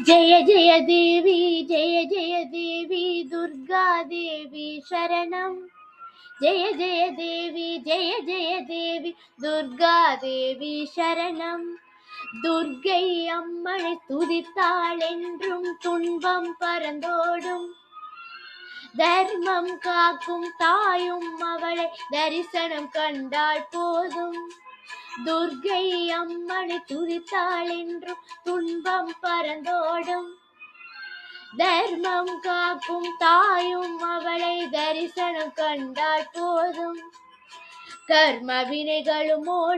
जय जय देवी जय जय देवी दुर्गा देवी शरणं जय जय देवी दुर्गा देवी शरणं துர்க்கை அம்மனை துதித்தாள் என்றும் துன்பம் பறந்தோடும் தர்மம் காக்கும் தாயும் அவளை தரிசனம் கண்டால் போதும் துர்க்கை அம்மனை துதித்தாள் என்றும் துன்பம் பறந்தோடும் தர்மம் காக்கும் தாயும் அவளை தரிசனம் கண்டால் போதும் கர்ம வினைகளும்